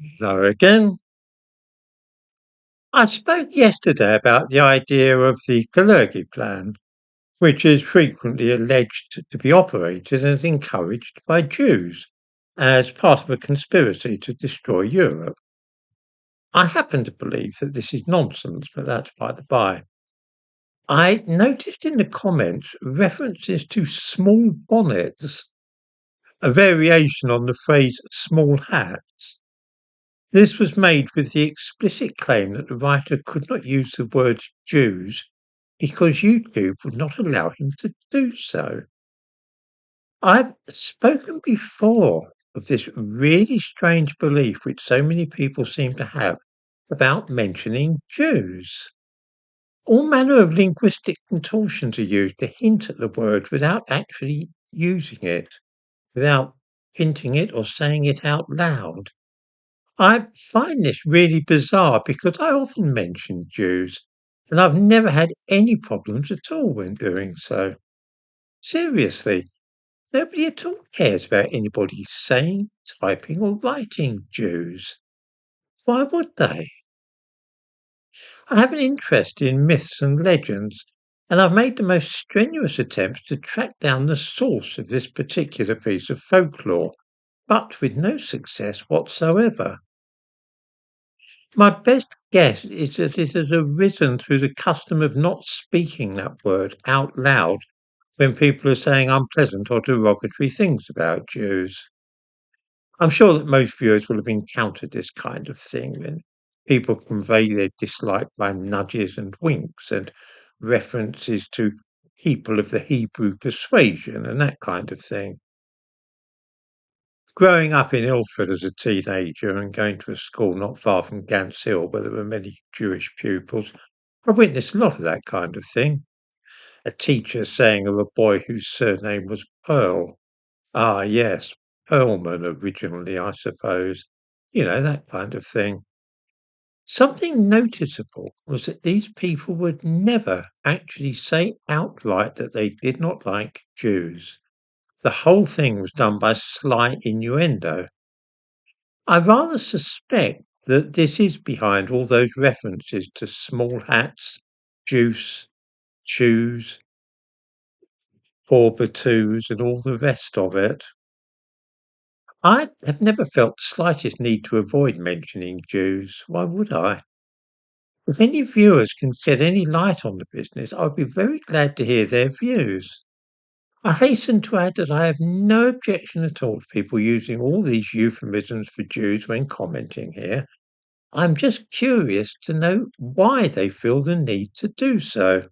Hello again. I spoke yesterday about the idea of the Kalergi plan, which is frequently alleged to be operated and encouraged by Jews as part of a conspiracy to destroy Europe. I happen to believe that this is nonsense, but that's by the by. I noticed in the comments references to small bonnets, a variation on the phrase small hats. This was made with the explicit claim that the writer could not use the word Jews because YouTube would not allow him to do so. I've spoken before of this really strange belief which so many people seem to have about mentioning Jews. All manner of linguistic contortions are used to hint at the word without actually using it, without hinting it or saying it out loud. I find this really bizarre because I often mention Jews, and I've never had any problems at all when doing so. Seriously, nobody at all cares about anybody saying, typing, or writing Jews. Why would they? I have an interest in myths and legends, and I've made the most strenuous attempts to track down the source of this particular piece of folklore, but with no success whatsoever. My best guess is that it has arisen through the custom of not speaking that word out loud when people are saying unpleasant or derogatory things about Jews. I'm sure that most viewers will have encountered this kind of thing when people convey their dislike by nudges and winks and references to people of the Hebrew persuasion and that kind of thing. Growing up in Ilford as a teenager and going to a school not far from Gants Hill where there were many Jewish pupils, I witnessed a lot of that kind of thing. A teacher saying of a boy whose surname was Pearl, "Ah, yes, Pearlman originally, I suppose." You know, that kind of thing. Something noticeable was that these people would never actually say outright that they did not like Jews. The whole thing was done by sly innuendo. I rather suspect that this is behind all those references to small hats, juice, shoes, four-by-twos, and all the rest of it. I have never felt the slightest need to avoid mentioning Jews. Why would I? If any viewers can shed any light on the business, I would be very glad to hear their views. I hasten to add that I have no objection at all to people using all these euphemisms for Jews when commenting here. I'm just curious to know why they feel the need to do so.